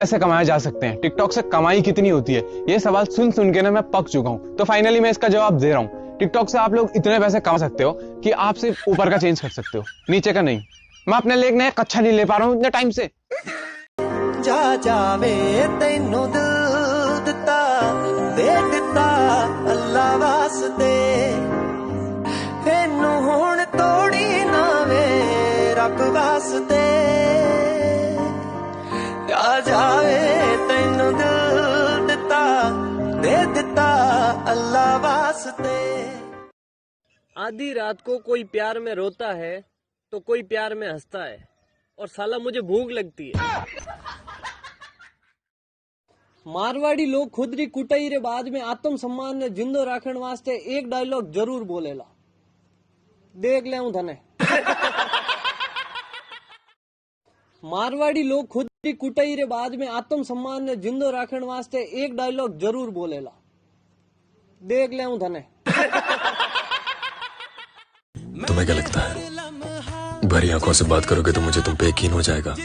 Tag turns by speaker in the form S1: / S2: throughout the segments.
S1: पैसे कमाए जा सकते हैं, टिकटॉक से कमाई कितनी होती है, ये सवाल सुन सुन के ना मैं पक चुका हूं। तो फाइनली मैं इसका जवाब दे रहा हूं। टिकटॉक से आप लोग इतने पैसे कमा सकते हो कि आप सिर्फ ऊपर का चेंज कर सकते हो, नीचे का नहीं। मैं अपने लिए एक नया कच्छा नहीं ले पा रहा हूं इतने टाइम से।
S2: जा जावे तैनू दिल दिता दे दिता अल्लाह वास्ते, एनू हुण तोड़ी ना वे रब वास्ते। जा जावे तैनू दिल दिता दे दिता अल्लाह वास्ते।
S3: आधी रात को कोई प्यार में रोता है तो कोई प्यार में हंसता है, और साला मुझे भूख लगती है। मारवाड़ी लोग खुद री कुटाई रे बाद में आत्म सम्मान ने जिंदो राखण वास्ते एक डायलॉग जरूर बोलेला, देख ले धने। मारवाड़ी लोग खुद री कुटाई रे बाद में आत्म सम्मान ने जिंदो राखण वास्ते एक डायलॉग जरूर बोलेला, देख ले धने।
S4: तुम्हें क्या लगता है भरी आंखों से बात करोगे तो मुझे तुम पे यकीन हो जाएगा,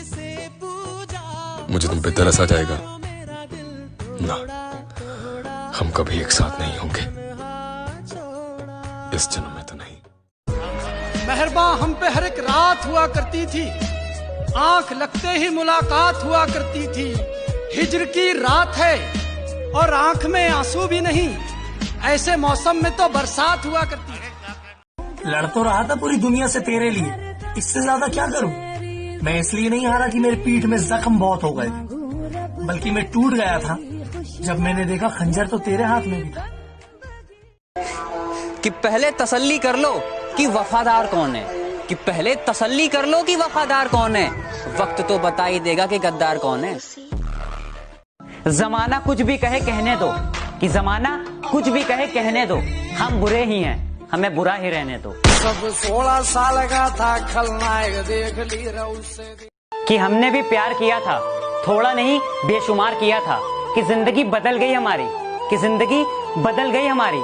S4: मुझे तुम पे तरस आ जाएगा? ना, हम कभी एक साथ नहीं होंगे, इस जन्म में तो नहीं।
S5: मेहरबा हम पे हर एक रात हुआ करती थी, आंख लगते ही मुलाकात हुआ करती थी। हिज्र की रात है और आंख में आंसू भी नहीं, ऐसे मौसम में तो बरसात हुआ करती है।
S6: लड़ तो रहा था पूरी दुनिया से तेरे लिए, इससे ज्यादा क्या करूं? मैं इसलिए नहीं हारा कि मेरी पीठ में जख्म बहुत हो गए थे, बल्कि मैं टूट गया था जब मैंने देखा खंजर तो तेरे हाथ में भी था।
S7: कि पहले तसल्ली कर लो कि वफादार कौन है, कि पहले तसल्ली कर लो कि वफादार कौन है, वक्त तो बता ही देगा कि गद्दार कौन है। जमाना कुछ भी कहे कहने दो, कि जमाना कुछ भी कहे कहने दो, हम बुरे ही हैं, हमें बुरा ही रहने दो।
S5: सब 16 साल का था खलनायक, देख ली उससे
S7: कि हमने भी प्यार किया था, थोड़ा नहीं बेशुमार किया था, कि जिंदगी बदल गई हमारी, कि जिंदगी बदल गई हमारी।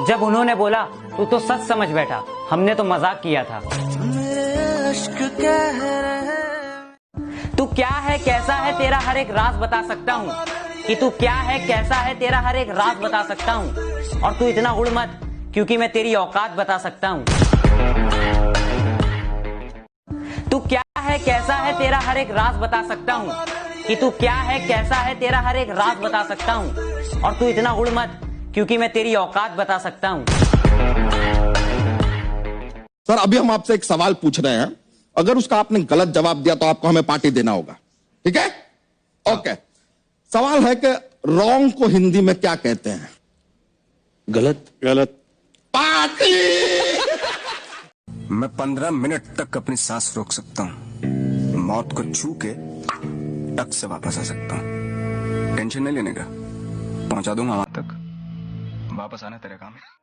S7: जब उन्होंने बोला तू तो सच समझ बैठा, हमने तो मजाक किया था। तू क्या है कैसा है तेरा हर एक राज बता सकता हूँ, कि तू क्या है कैसा है तेरा हर एक राज बता सकता हूँ, और तू इतना उड़ मत क्योंकि मैं तेरी औकात बता सकता हूँ। तू क्या है कैसा है तेरा हर एक राज बता सकता हूँ, कि तू क्या है कैसा है तेरा हर एक राज बता सकता हूँ, और तू इतना उड़ मत क्योंकि मैं तेरी औकात बता सकता हूँ।
S8: सर अभी हम आपसे एक सवाल पूछ रहे हैं, अगर उसका आपने गलत जवाब दिया तो आपको हमें पार्टी देना होगा, ठीक है? ओके। सवाल है कि रॉन्ग को हिंदी में क्या कहते हैं?
S4: गलत?
S8: गलत। पार्टी।
S9: मैं 15 मिनट तक अपनी सांस रोक सकता हूँ, मौत को छू के टक से वापस आ सकता हूँ। टेंशन नहीं लेने का, पहुंचा दूंगा वहां तक, वापस आना तेरे काम है।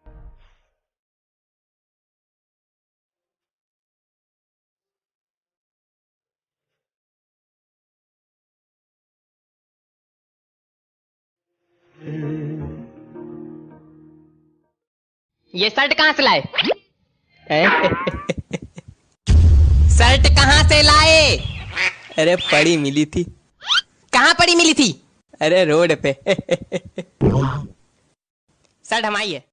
S10: ये शर्ट कहाँ से लाए? शर्ट कहाँ से लाए?
S3: अरे पड़ी मिली थी।
S10: कहाँ पड़ी मिली थी?
S3: अरे रोड पे।
S10: शर्ट हमारी है।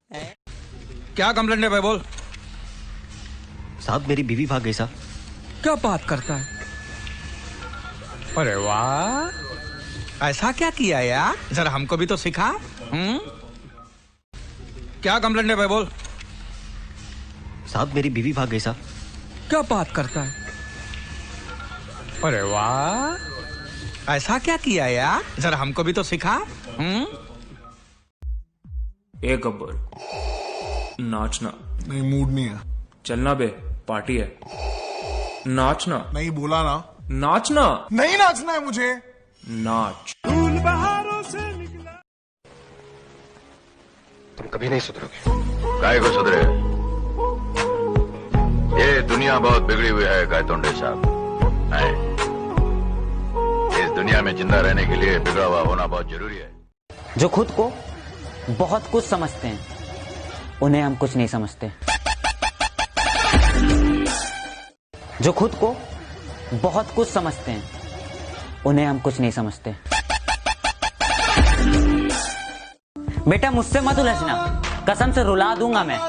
S5: क्या कंप्लेंट है भाई, बोल।
S6: साहब मेरी बीवी भाग गई साहब।
S5: क्या बात करता है? अरे वाह, ऐसा क्या किया यार, जरा हमको भी तो सिखा। क्या कंप्लेंट है भाई, बोल।
S6: साहब मेरी बीवी भाग गई साहब।
S5: क्या बात करता है? अरे वाह, ऐसा क्या किया यार, जरा हमको भी तो सिखा।
S11: ए गब्बर, नाचना।
S12: नहीं, मूड नहीं है।
S11: चलना बे, पार्टी है। नाचना।
S12: नहीं बोला ना।
S11: नाचना।
S12: नहीं नाचना है मुझे।
S11: नाच।
S12: फूल बहारों से निकला।
S4: तुम कभी नहीं सुधरोगे।
S13: काय को सुधरे? ये दुनिया बहुत बिगड़ी हुई है गायतोंडे साहब। इस दुनिया में जिंदा रहने के लिए बिगड़ा हुआ होना बहुत जरूरी है।
S7: जो खुद को बहुत कुछ समझते हैं, उन्हें हम कुछ नहीं समझते। जो खुद को बहुत कुछ समझते हैं, उन्हें हम कुछ नहीं समझते। बेटा मुझसे मत उलझना, कसम से रुला दूंगा मैं,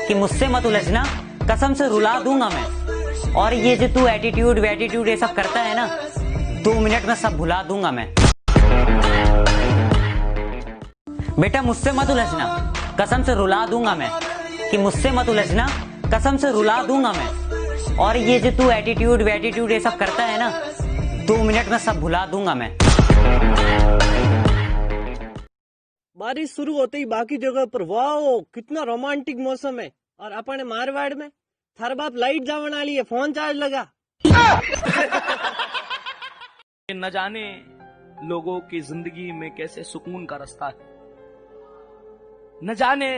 S7: कि मुझसे मत उलझना, कसम से रुला दूंगा मैं। और ये जो तू एटीट्यूड वेटीट्यूड ये सब करता है ना, 2 मिनट में सब भुला दूंगा मैं। बेटा मुझसे मत उलझना, कसम से रुला दूंगा मैं, कि मुझसे मत उलझना, कसम से रुला दूंगा मैं। और ये जो तू एटीट्यूड वेटीट्यूड ये सब करता है ना, 2 मिनट में सब भुला दूंगा मैं।
S3: बारिश शुरू होते ही बाकी जगह पर वाओ कितना रोमांटिक मौसम है, और अपने मारवाड़ में थार बाप लाइट जावन वाली है, फोन चार्ज लगा।
S6: न जाने लोगों की जिंदगी में कैसे सुकून का रास्ता है, न जाने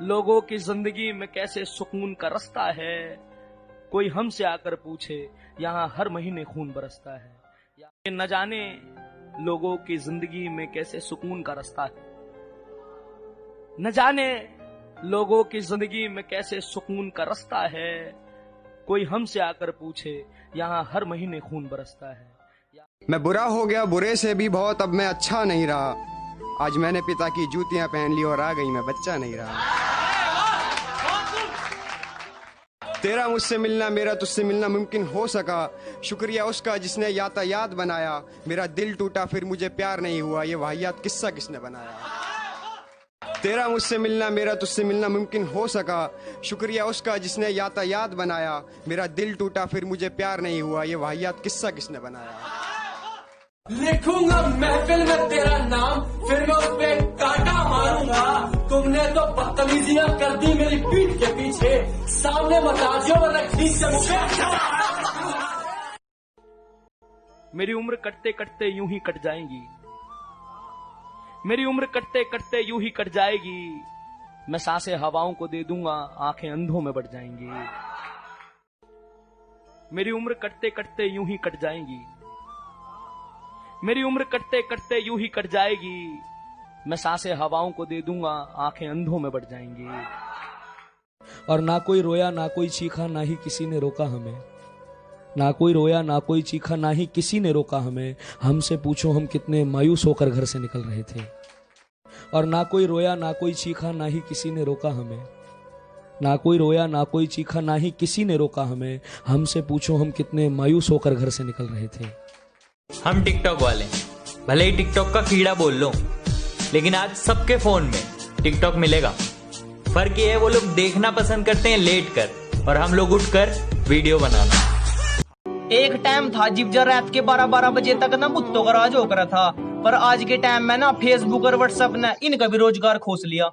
S6: लोगों की जिंदगी में कैसे सुकून का रास्ता है। कोई हमसे आकर पूछे यहाँ हर महीने खून बरसता है। न जाने लोगों की जिंदगी में कैसे सुकून का रास्ता है, न जाने लोगों की जिंदगी में कैसे सुकून का रास्ता है। कोई हमसे आकर पूछे यहाँ हर महीने खून बरसता है।
S9: मैं बुरा हो गया बुरे से भी बहुत, अब मैं अच्छा नहीं रहा। आज मैंने पिता की जूतियां पहन ली और आ गई मैं बच्चा नहीं रहा। तेरा मुझसे मिलना मेरा तुझसे मिलना मुमकिन हो सका, शुक्रिया उसका जिसने यातायात बनाया। मेरा दिल टूटा फिर मुझे प्यार नहीं हुआ, ये वाहियात किस्सा किसने बनाया। तेरा मुझसे मिलना मेरा तुझसे मिलना मुमकिन हो सका, शुक्रिया उसका जिसने यातायात बनाया। मेरा दिल टूटा फिर मुझे प्यार नहीं हुआ, ये वाहियात किस्सा किसने बनाया।
S6: लिखूंगा महफिल में तेरा नाम, फिर मैं उस पे कांटा मारूंगा। तुमने तो बदतमीजियां कर दी मेरी पीठ के पीछे, सामने बता दियो वरना खींच से मुझे। मेरी उम्र कटते कटते यूं ही कट जाएगी, मेरी उम्र कटते कटते यूं ही कट जाएगी। मैं सांसें हवाओं को दे दूंगा, आंखें अंधों में बढ़ जाएंगी। मेरी उम्र कटते कटते यूं ही कट जाएगी, मेरी उम्र कटते कटते यूं ही कट जाएगी। मैं सांसें हवाओं को दे दूंगा, आंखें अंधों में बढ़ जाएंगी।
S14: और ना कोई रोया ना कोई चीखा, ना ही किसी ने रोका हमें। ना कोई रोया ना कोई चीखा, ना ही किसी ने रोका हमें। हमसे पूछो हम कितने मायूस होकर घर से निकल रहे थे। और ना कोई रोया ना कोई चीखा, ना ही किसी ने रोका हमें। ना कोई रोया ना कोई चीखा, ना ही किसी ने रोका हमें। हमसे पूछो हम कितने मायूस होकर घर से निकल रहे थे।
S15: हम टिकटॉक वाले, भले ही टिकटॉक का कीड़ा बोल लो, लेकिन आज सबके फोन में टिकटॉक मिलेगा। फर्क ये है वो लोग देखना पसंद करते हैं लेट कर, और हम लोग उठकर वीडियो बनाना।
S16: एक टाइम था जिब जब रात के 12-12 बजे तक ना कुत्तों का राज हो करा था, पर आज के टाइम में ना फेसबुक और व्हाट्सएप ने इनका भी रोजगार खोस लिया।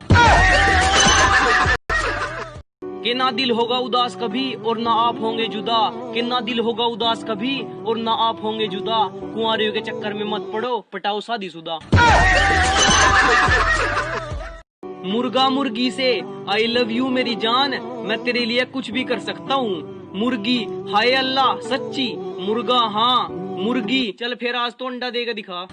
S16: कि ना दिल होगा उदास कभी और ना आप होंगे जुदा, कि ना दिल होगा उदास कभी और ना आप होंगे जुदा। कुंवारियों के चक्कर में मत पड़ो, पटाओ शादीशुदा। मुर्गा मुर्गी से आई लव यू मेरी जान, मैं तेरे लिए कुछ भी कर सकता हूँ। मुर्गी हाय अल्लाह सच्ची, मुर्गा हाँ मुर्गी, चल फिर आज तो अंडा देकर दिखा।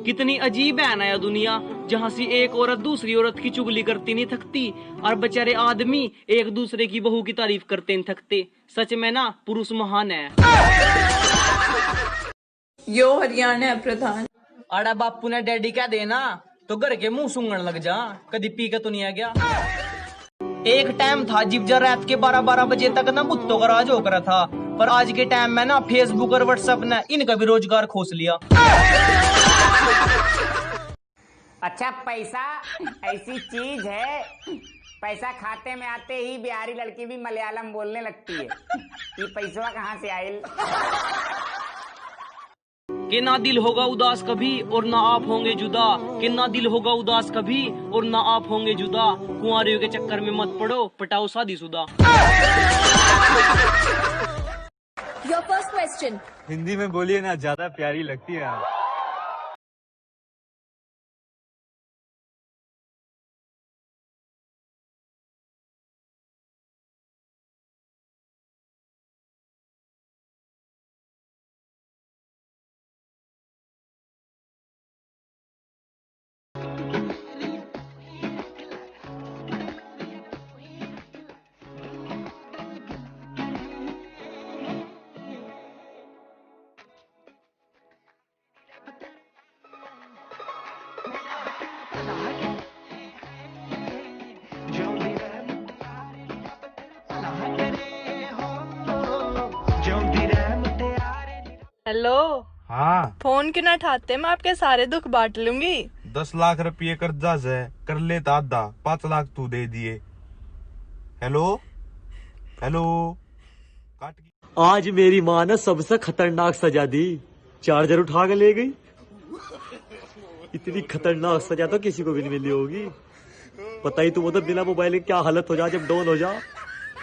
S16: कितनी अजीब है ना यह दुनिया, जहाँ से एक औरत दूसरी औरत की चुगली करती नहीं थकती, और बेचारे आदमी एक दूसरे की बहू की तारीफ करते नहीं थकते। सच में ना पुरुष महान है।
S17: यो हरियाणा प्रधान
S16: आड़ा बापू ने डैडी क्या देना, तो घर के मुंह सूंघने लग जा, कभी पी के तो नहीं आ गया। एक टाइम था जिब जब रात के 12-12 बजे तक ना कुत्तों का राज हो करा था, पर आज के टाइम में ना फेसबुक और व्हाट्सएप ने इनका भी रोजगार खोस लिया।
S7: अच्छा पैसा ऐसी चीज है, पैसा खाते में आते ही बिहारी लड़की भी मलयालम बोलने लगती है। ये पैसा कहाँ से आयल?
S16: कि ना दिल होगा उदास कभी और ना आप होंगे जुदा, कि ना दिल होगा उदास कभी और ना आप होंगे जुदा। कुंवारियों के चक्कर में मत पड़ो, पटाओ शादीशुदा।
S17: योर फर्स्ट क्वेश्चन
S18: हिंदी में बोलिए ना, ज्यादा प्यारी लगती है आप।
S19: हेलो।
S20: हाँ,
S19: फोन क्यों ना उठाते, मैं आपके सारे दुख बांट लूंगी।
S20: 10 लाख रुपये कर्जा से कर लेता आधा, 5 लाख तू दे दिए। Hello hello.
S18: आज मेरी माँ ने सबसे खतरनाक सजा दी, चार्जर उठा के ले गई। इतनी खतरनाक सजा तो किसी को भी नहीं मिली होगी। पता ही तुम, तो बिना मोबाइल के क्या हालत हो जाए जब डाउन हो जा।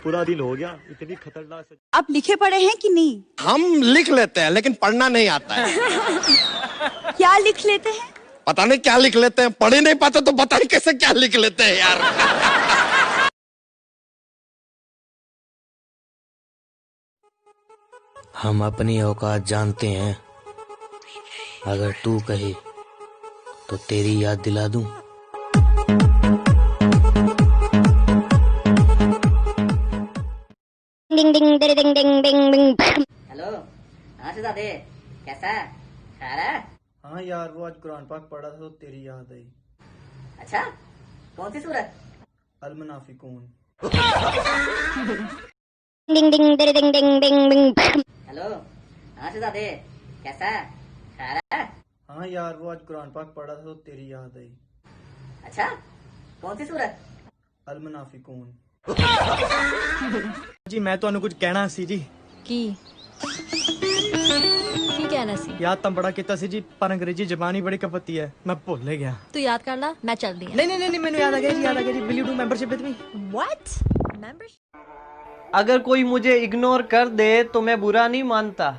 S18: पूरा दिन हो गया, इतनी खतरनाक सजा।
S21: आप लिखे पढ़े हैं कि नहीं?
S8: हम लिख लेते हैं लेकिन पढ़ना नहीं आता है।
S21: क्या लिख लेते हैं?
S8: पता नहीं क्या लिख लेते हैं, पढ़ ही नहीं पाते तो पता नहीं कैसे क्या लिख लेते हैं यार।
S22: हम अपनी औकात जानते हैं, अगर तू कहे तो तेरी याद दिला दूं।
S23: डिंग डिंग डिंग डिंग डिंग डिंग डिंग।
S24: हेलो, हाँ शहजादे, कैसा है? खैर है?
S18: हाँ यार, वो आज कुरान पाक पढ़ा था तो तेरी याद आई।
S24: अच्छा, कौन सी सूरत?
S18: अल मुनाफिकून।
S23: डिंग डिंग डिंग डिंग डिंग डिंग डिंग।
S24: हेलो, हाँ शहजादे, कैसा है? खैर है?
S18: हाँ यार, वो आज कुरान पाक पढ़ा था तो तेरी याद आई।
S24: अच्छा, कौन सी सूरत?
S18: अल मुनाफिकून। जी मैं तो कुछ कहना सी जी।
S21: की कहना सी?
S18: याद तो बड़ा किता सी जी, पर अंग्रेजी जबान ही बड़ी कपती है, मैं भूल गया।
S21: तू याद कर ला, मैं चल दी।
S18: नहीं, मैंने याद आ गया जी, याद आ गया जी। Will you do membership with me?
S21: What? Membership?
S3: अगर कोई मुझे इग्नोर कर दे तो मैं बुरा नहीं मानता।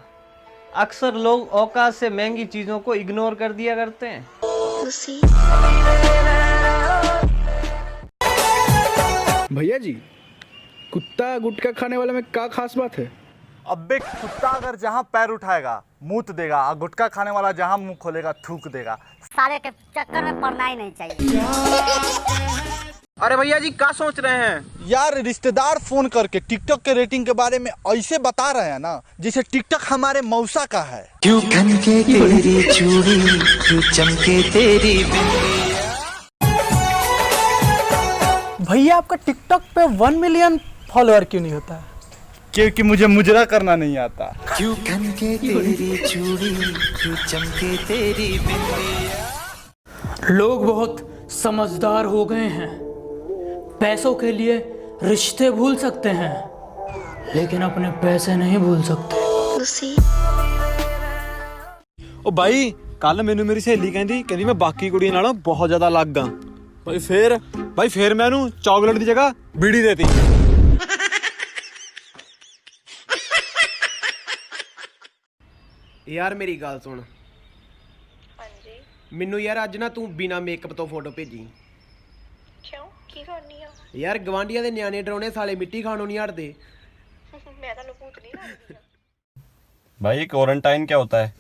S3: अक्सर लोग औकात से महंगी चीजों को इग्नोर कर दिया करते हैं।
S25: भैया जी, कुत्ता गुटखा खाने वाले में क्या खास बात है?
S26: अबे कुत्ता अगर जहाँ पैर उठाएगा मूत देगा, और गुटखा खाने वाला जहाँ मुंह खोलेगा थूक देगा।
S23: सारे के चक्कर में पड़ना ही नहीं चाहिए।
S26: अरे भैया जी, क्या सोच रहे हैं? यार रिश्तेदार फोन करके टिकटॉक के रेटिंग के बारे में ऐसे बता रहे हैं ना जैसे टिकटॉक हमारे मौसा का है।
S2: क्यों खनके तेरी चूड़ी, क्यों चमके तेरी
S5: भैया आपका टिकटॉक पे 1 मिलियन फॉलोअर क्यों नहीं होता है?
S26: क्योंकि मुझे मुजरा करना नहीं आता।
S2: क्यों खनके तेरी चूड़ी, क्यों चमके तेरी
S14: लोग बहुत समझदार हो गए हैं, पैसों के लिए रिश्ते भूल सकते हैं लेकिन अपने पैसे नहीं भूल सकते।
S26: ओ भाई, कल मैनू मेरी सहेली कहती मैं बाकी कुड़ियां नालों बहुत ज्यादा अलग हाँ। भाई फिर मैं चॉकलेट की जगह बीड़ी देती।
S18: यार मेरी गल सुन। मैनू यार अज ना तू बिना मेकअप तो फोटो भेजी।
S19: क्यों, की करनी है?
S18: यार गवांढियां दे न्याणे डराउने साले मिट्टी खाणों नहीं हटदे।
S19: मैं तो भूत नहीं लगती।
S26: भाई क्वारंटाइन क्या होता है?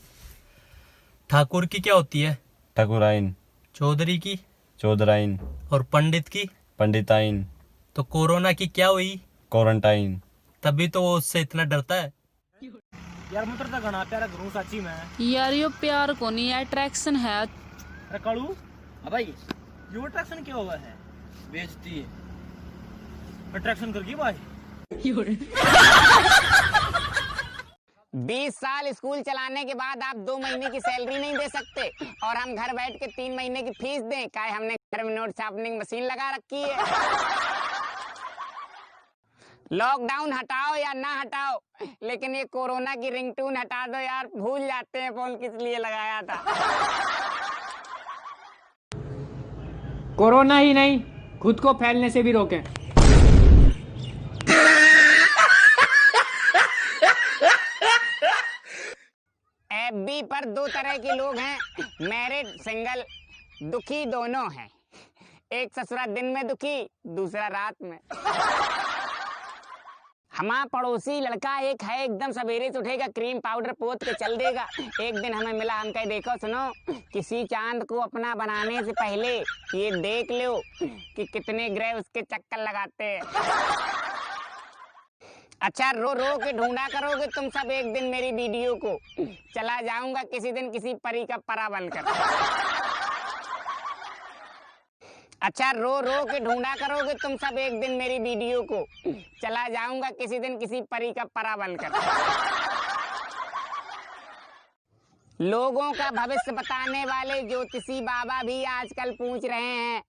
S15: ठाकुर की क्या होती है?
S26: ठाकुराइन।
S15: चौधरी की?
S26: चौधराइन।
S15: और पंडित की?
S26: पंडिताइन।
S15: तो कोरोना की क्या हुई?
S26: क्वारंटाइन।
S15: तभी तो वो उससे इतना डरता है।
S18: यार मुझे तो घना प्यारा करूं सच्ची में।
S21: यार यो प्यार को नहीं, अट्रैक्शन है।
S18: अरे कालू, भाई ये अट्रैक्शन क्या हुआ है? बेइज्जती है। अट्रैक्शन करगी भाई।
S7: 20 साल स्कूल चलाने के बाद आप 2 महीने की सैलरी नहीं दे सकते और हम घर बैठ के 3 महीने की फीस दें? क्या हमने घर में नोट शार्पनिंग मशीन लगा रखी है? लॉकडाउन हटाओ या ना हटाओ, लेकिन ये कोरोना की रिंगटोन हटा दो यार, भूल जाते हैं फोन किस लिए लगाया था।
S3: कोरोना ही नहीं, खुद को फैलने से भी रोकें।
S7: FB पर 2 तरह के लोग हैं, मैरिड, सिंगल। दुखी दोनों हैं, एक ससुरा दिन में दुखी, दूसरा रात में। हमारा पड़ोसी लड़का एक है, एकदम सवेरे से उठेगा, क्रीम पाउडर पोत के चल देगा। एक दिन हमें मिला, हम कहे देखो सुनो, किसी चांद को अपना बनाने से पहले ये देख लो कि कितने ग्रह उसके चक्कर लगाते हैं। अच्छा, रो रो के ढूंढा करोगे तुम सब एक दिन मेरी वीडियो को, चला जाऊंगा किसी दिन किसी परी का परा बनकर। अच्छा, रो रो के ढूंढा करोगे तुम सब एक दिन मेरी वीडियो को, चला जाऊंगा किसी दिन किसी परी का परा बनकर।
S1: लोगों का भविष्य बताने वाले ज्योतिषी बाबा भी आजकल पूछ रहे हैं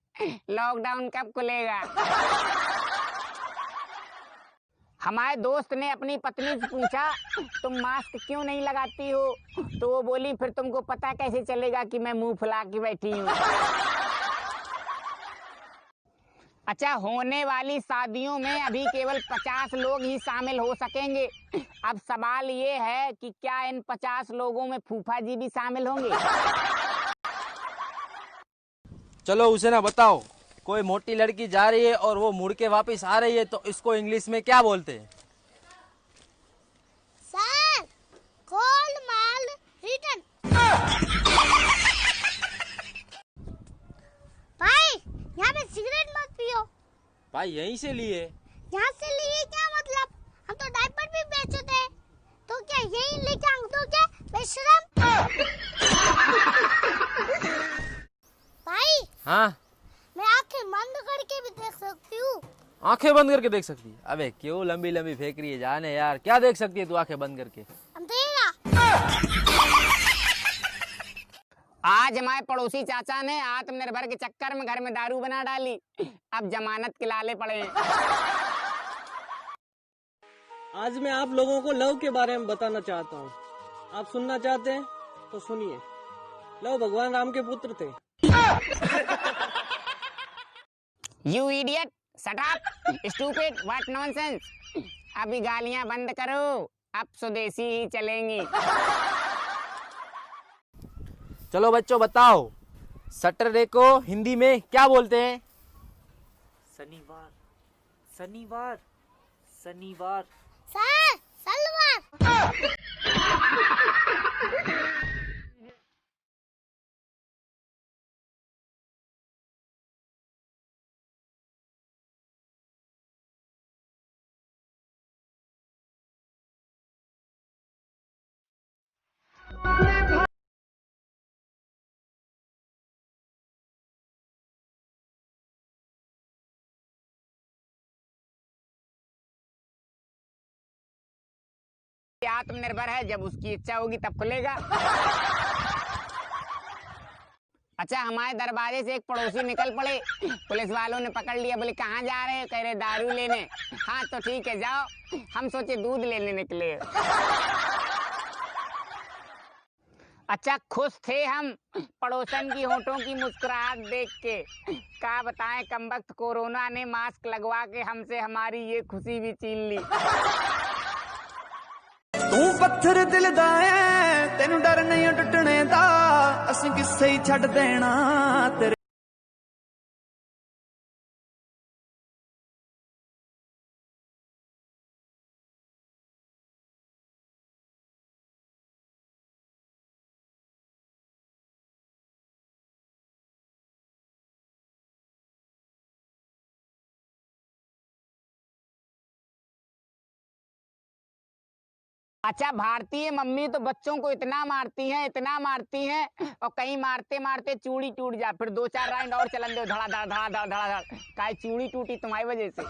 S1: लॉकडाउन कब खुलेगा। हमारे दोस्त ने अपनी पत्नी से पूछा तुम मास्क क्यों नहीं लगाती हो, तो वो बोली फिर तुमको पता कैसे चलेगा कि मैं मुंह फुला के बैठी हूँ। अच्छा, होने वाली शादियों में अभी केवल 50 लोग ही शामिल हो सकेंगे। अब सवाल ये है कि क्या इन 50 लोगों में फूफा जी भी शामिल होंगे?
S4: चलो उसे ना बताओ, कोई मोटी लड़की जा रही है और वो मुड़ के वापस आ रही है तो इसको इंग्लिश में क्या बोलते हैं?
S23: Sir, Golmaal return. भाई, यहाँ पे सिगरेट मत पियो।
S4: भाई यहीं से लिए।
S23: यहाँ से लिए क्या मतलब? हम तो डायपर भी बेचते हैं, तो क्या यहीं लेके आऊं तो क्या बेशरम? भाई,
S4: हाँ,
S23: मैं आंखें बंद करके भी देख सकती हूँ।
S4: आंखें बंद करके देख सकती है? अबे क्यों लंबी लंबी फेंक रही है जाने यार, क्या देख सकती है तू आंखें बंद करके?
S1: आज हमारे पड़ोसी चाचा ने आत्मनिर्भर के चक्कर में घर में दारू बना डाली, अब जमानत के लाले पड़े हैं।
S3: आज मैं आप लोगों को लव के बारे में बताना चाहता हूँ। आप सुनना चाहते हैं तो सुनिए। लव भगवान राम के पुत्र थे।
S1: You idiot! Shut up! Stupid! What nonsense! अभी गालियां बंद करो, अब स्वदेशी ही चलेंगी।
S4: चलो बच्चों बताओ, सैटरडे को हिंदी में क्या बोलते हैं?
S10: शनिवार, शनिवार, शनिवार।
S23: सर, सलवार।
S1: आत्मनिर्भर है, जब उसकी इच्छा होगी तब खुलेगा। अच्छा, हमारे दरवाजे से एक पड़ोसी निकल पड़े, पुलिस वालों ने पकड़ लिया। बोले कहाँ जा रहे हो? कह रहे दारू लेने। हाँ तो ठीक है जाओ, हम सोचे दूध लेने निकले। अच्छा, खुश थे हम पड़ोसन की होठों की मुस्कुराहट देख के। क्या बताएं, कमबख्त कोरोना ने मास्क लगवा के हमसे हमारी ये खुशी भी छीन ली।
S2: तू पत्थर दिल दा है, तेनू डर नहीं टुटने दा, असीं किसे ही छड्ड देना तेरे।
S1: अच्छा, भारतीय मम्मी तो बच्चों को इतना मारती हैं और कहीं मारते मारते चूड़ी टूट जा, फिर 2-4 राउंड और चलन दो, धड़ा धड़ धड़ा धड़ धड़ा धड़। काहे चूड़ी टूटी तुम्हारी वजह से।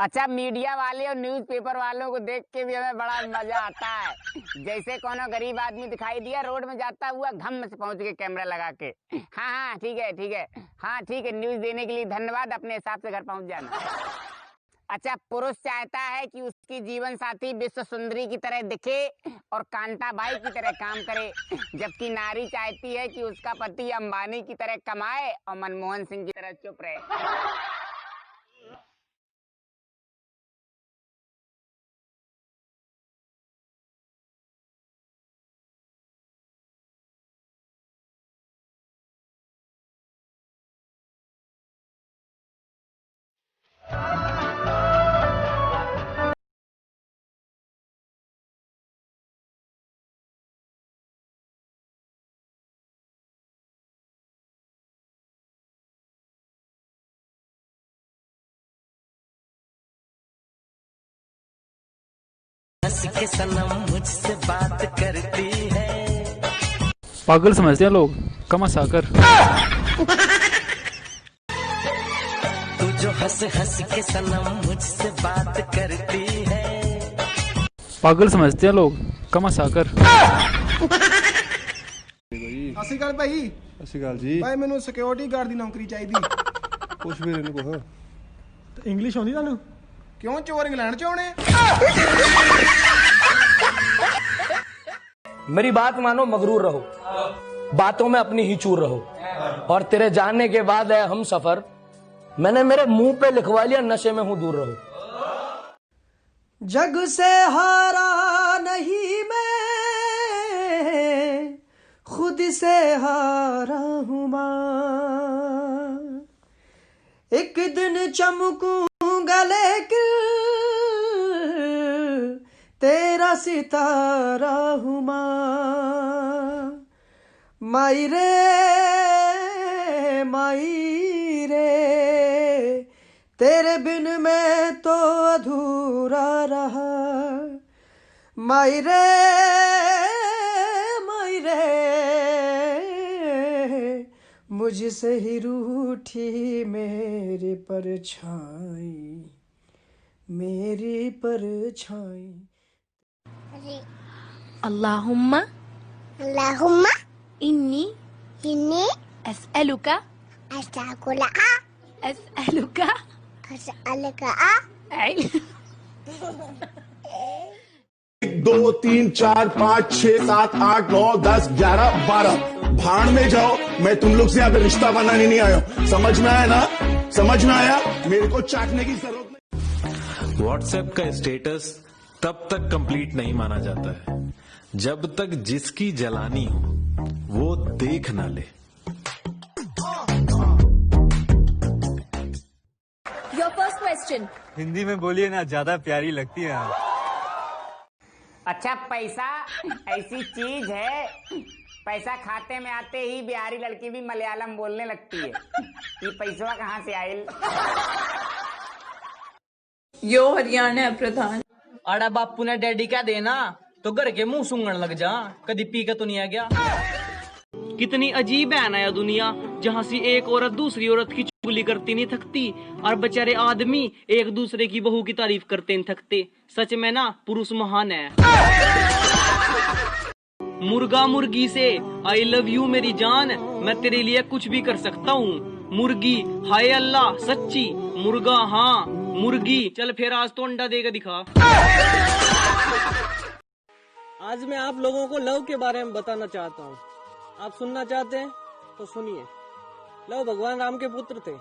S1: अच्छा, मीडिया वाले और न्यूज़पेपर वालों को देख के भी हमें बड़ा मजा आता है। जैसे कोनो गरीब आदमी दिखाई दिया रोड में जाता हुआ, घम से पहुंच के कैमरा लगा के, हाँ ठीक है ठीक है, हाँ ठीक है, न्यूज देने के लिए धन्यवाद, अपने हिसाब से घर पहुंच जाना। अच्छा, पुरुष चाहता है कि उसकी जीवन साथी विश्व सुंदरी की तरह दिखे और कांता बाई की तरह काम करे, जबकि नारी चाहती है कि उसका पति अंबानी की तरह कमाए और मनमोहन सिंह की तरह चुप रहे।
S2: हंस के सनम मुझसे बात करती है।
S25: पागल समझते हैं लोग, कमस आकर।
S2: तू जो हंस हंस के सनम मुझसे बात करती है।
S25: पागल समझते हैं लोग, कमा साकर।
S6: ਅਸੀਂ ਗੱਲ ਭਾਈ।
S9: ਅਸੀਂ ਗੱਲ ਜੀ।
S6: ਭਾਈ ਮੈਨੂੰ ਸਿਕਿਉਰਿਟੀ ਗਾਰਡ ਦੀ ਨੌਕਰੀ ਚਾਹੀਦੀ।
S9: ਕੁਛ ਵੀ ਇਹਨੂੰ ਕਹੋ।
S6: ਇੰਗਲਿਸ਼ ਆਉਂਦੀ ਤੁਹਾਨੂੰ? ਕਿਉਂ ਚੋਰ ਇੰਗਲੈਂਡ ਚ ਆਉਣੇ?
S14: मेरी बात मानो, मगरूर रहो, बातों में अपनी ही चूर रहो, और तेरे जाने के बाद है हम सफर, मैंने मेरे मुंह पे लिखवा लिया नशे में हूं दूर रहो।
S2: जग से हारा नहीं मैं, खुद से हारा हूं मां। एक दिन चमकूंगा लेकिन तेरा सितारा हूं मां। माई रे तेरे बिन मैं तो अधूरा रहा। माई रे मुझसे ही रूठी मेरी परछाई, मेरी परछाई।
S21: अल्लाहुम्मा इन्नी अस्अलुका
S8: दो तीन चार 5 6 7 8 9 10 11 12 भाड़ में जाओ। मैं तुम लोग से यहाँ पे रिश्ता बनाने नहीं आया हूँ। समझ में आया ना? समझ में आया? मेरे को चाटने की जरूरत नहीं।
S11: व्हाट्सएप का स्टेटस तब तक कंप्लीट नहीं माना जाता है जब तक जिसकी जलानी हो वो देख ना ले।
S17: Your first question.
S4: हिंदी में बोलिए ना, ज्यादा प्यारी लगती है।
S1: अच्छा, पैसा ऐसी चीज है, पैसा खाते में आते ही बिहारी लड़की भी मलयालम बोलने लगती है कि पैसा कहाँ से आयल।
S17: यो हरियाणा प्रधान।
S3: आड़ा बापू ने डैडी क्या देना तो घर के मुंह सूंघने लग जा, कभी पी के तो नहीं आ गया। कितनी अजीब है ना यह दुनिया, जहाँ से एक औरत दूसरी औरत की चुगली करती नहीं थकती और बेचारे आदमी एक दूसरे की बहू की तारीफ करते नहीं थकते। सच में ना पुरुष महान है। मुर्गा मुर्गी से आई लव यू मेरी जान, मैं तेरे लिए कुछ भी कर सकता हूँ। मुर्गी हाय अल्लाह सच्ची, मुर्गा हाँ मुर्गी, चल फिर आज तो अंडा देकर दिखा। आज मैं आप लोगों को लव के बारे में बताना चाहता हूँ। आप सुनना चाहते हैं तो सुनिए। लव भगवान राम के पुत्र थे।